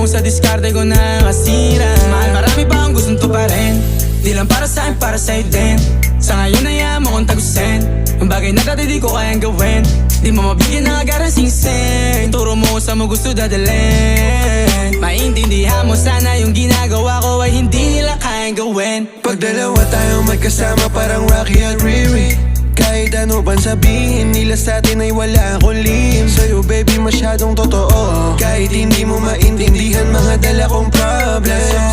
sa diskarte ko na kasira. Mahal, marami pa akong gustong tuparin, di lang para sa'kin, para sa'yo din. Sa ngayon hayaan mo kong tagusin ang bagay na dati di ko kayang gawin. Di mo mabigyan ng agarang singsing, turo mo kung saan mo gusto dadalhin. Maintindihan mo sana yung ginagawa ko ay hindi nila kayang gawin. Pag dalawa tayong magkasama parang Rocky at Riri, kahit ano pang sabihin nila sa'tin ay wala akong lihim. Sa'yo baby masyadong totoo, kahit hindi mo maintindihan mga dala kong problem.